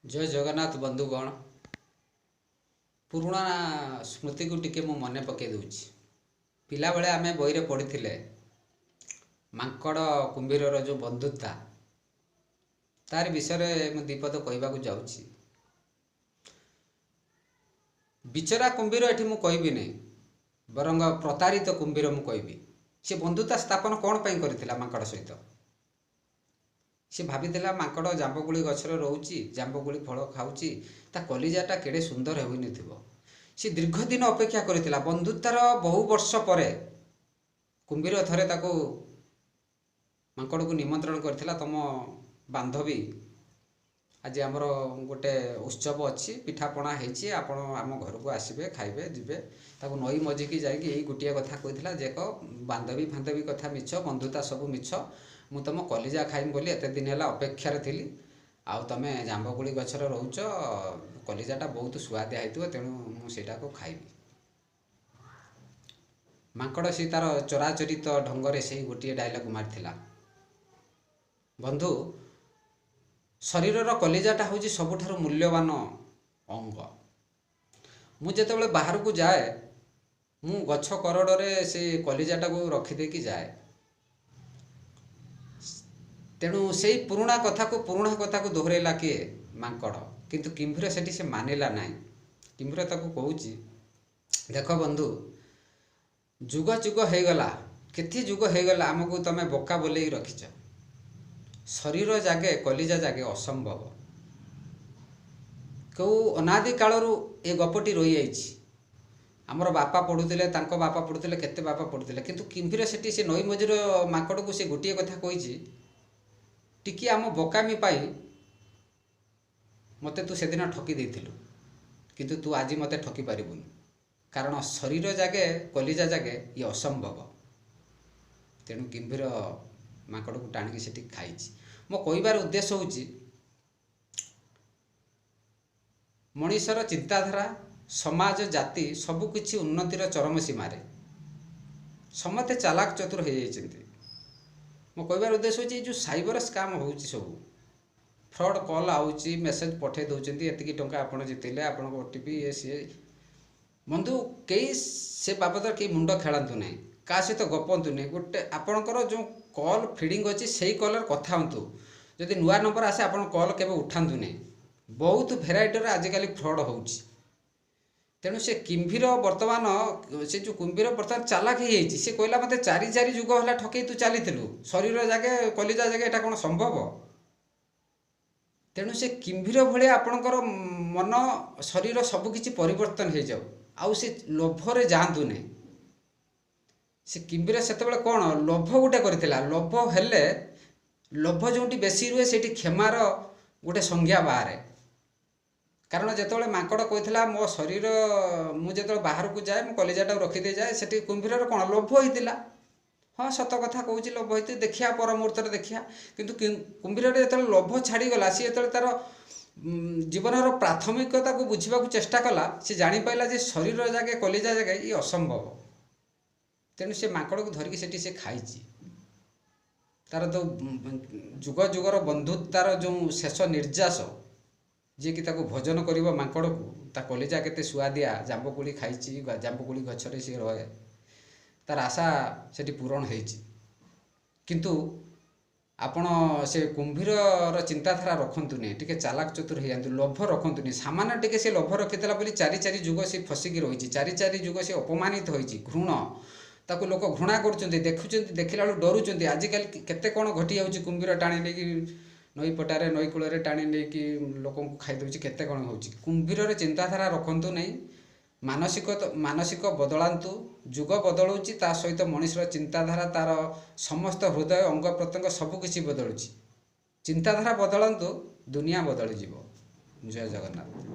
जय जगन्नाथ बंधुगण। पुराणा स्मृति को टिके मु मन पकई दूची। पिला बेले आमे बही पढ़ी मांकड़ कुंभीर जो बंधुता तार विषय मु दीपद कहवाक जाऊँगी। बिचरा कुंभीर एठी मु कहबी नहीं, बरंग प्रतारित कुंभीर मु कहबी। से बंधुता स्थापन कौन पाई करथिला मांकड़ सहित। सी भाविला मांकड़ जांबुकोଳି गछरे रोची, जांबुकोଳି फल खाऊची, ता कलिजाटा केड़े सुंदर होई नथिबो। सी दीर्घ दिन अपेक्षा करथिला। बंधुतार बहु वर्ष परे कुंभीर थरे ताको मांकड़ को निमंत्रण करथिला, तम बांधवी आज आमर गोटे उत्सव अच्छी, पिठापणा होती, आपण आम घर को आसबे, खाइबे, जीवे। ताको नई मझिकी जाइए यही गोटे कथा कहला जे बांधवी फांधवी कथा मिछ, बंधुता सब मिछ। मु तुम कलिजा खाइम बोली एत दिन है अपेक्षार थी। आउ तुम जांबुकोଳି गछरे रोच, कलिजाटा बहुत सुआदिया होइतिबो, तेणु मुझा को खाइबी। मांकड़ सी तार चराचरित ढंगरे से गोटे डायलॉग मारिथिला, बंधु शरीरर कलिजाटा हूँ सबुठारु मूल्यवान अंग। मु जेतेबेले बाहर को जाए, मु गछ करड़े से कलिजाटा को रखिदेकी जाए। तेणु से पुराणा कथा को दोहरेला किए मांकड़, किंतु किंभीर सेठी से मानिला नहीं। किंभीर ताको कहूची, देख बंधु जुग जुग हो गला, केते जुग हो गला आमको तमे बोका बोले रखिच। शरीर जागे कलिजा जागे असंभव। कौ अनादि कालरू ए गपटी रही जाइछि। आमर बापा पढ़ुले, तांको बापा पढ़ुले, केते बापा पढ़ुले, किंतु किंभीर सेठी से नई मझिर मांकड़ को से गोटे कथा कही, टिकी आम बोकामी पाई मते तू से दिन ठकी देथिलु, किंतु तू आज मते ठकी पारिबुनी, कारण शरीर जागे कलिजा जागे ये असंभव। तेणु किंभीर मांकड़ को टाणिकी सेठी खाइछि। मो कहबार उद्देश्य होची मनीषर चिंताधारा, समाज, जाति सबकिछि उन्नतिर चरम सीमार समते चालाक चतुर हो जाइछन्ति। मो कहबार उद्देश्य होची जो साइबर स्काम होची, सब फ्रॉड कॉल आउची, मेसेज पठे दउचन्ति, एतिकी टंका आपण जितेले, आपण ओटीपी ये सी। बंधु कई से बाबद कई मुंड खेलांतु नहीं, का सहित गपंतु नहीं। गोटे आपणकर जो कॉल फीडिंग अच्छी से कॉलर कथा हूँ। जदि नुआ नंबर आसे आप कॉल केवे उठातु नहीं। बहुत भेराइटर आजिकल फ्रॉड होची। तेणु से किंभीर वर्तमान से जो कुंभीर बर्तमान चालाक हो से कहला मत चारि चारि जुग है ठकई तू चली शरीर जागे कलिजा जागे एटा कौन संभव। तेणु से किंभीर भाया आपणकर मन शरीर सबकि परिवर्तन हो जाऊ, आउ से लोभरे जातु नहीं। से किंभीर से कौन लोभ गोटे करथिला, लोभ हेले लोभ जो बेसी रुहे से क्षमार गोटे संज्ञा बाहर। कारण जिते मांकड़ कहला मो शरीर मुझे बाहर को जाए, मो कलिजाटा रखिदे जाए, से कुंभीर कौन लोभ होता। हाँ सत कथा कहूँ, लोभ होती देखिया पर मुहूर्त देखिया। किंतु कुंभीर जो लोभ छाड़गला, सी जो तार जीवनर प्राथमिकता को बुझा चेष्टा कला, सी जापारा जे शरीर जागे कलिजा जागे ये असंभव। तेणु से मांकड़ को धरिकी सेठी से खाइची। तार तो जुग जुगर बंधुतार जो शेष निर्यास, जी कि ताको भोजन करिबो मांकड़ को, ता कलिजा केते सुआदिया, जांबुकोଳି खाइची, जांबुकोଳି गछरे से रहे, तार आशा सेठी पूरण होइची। किंतु आपण से कुंभीर चिंताधारा रखंतु नहीं, टिके चालाक चतुर हो जातु, लोभ रखंतु नहीं। सामान्य टिके से लोभ रखिदेला बोली चारि चारि जुग से फसिकी रही, चारि चारि जुग से अपमानित होइची। घृण ताको लोक घृणा करुँच, देखुं, देखला डरुंच। आजिकल केते कौन घटी जाऊँगी, कुंभीर टाणी नहीं नई पटारे नई कूल टाणी नहीं लोक खाई दूसरी, केते कौन हो। कुंभीर चिंताधारा रखंतु नहीं। मानसिक बदलांतु, जुग बदलुची, ता सहित मनीषर चिंताधारा, तार समस्त हृदय अंग प्रत्यंग सबकिछि बदलुची। चिंताधारा बदलांतु, दुनिया बदली जीव। जय जगन्नाथ।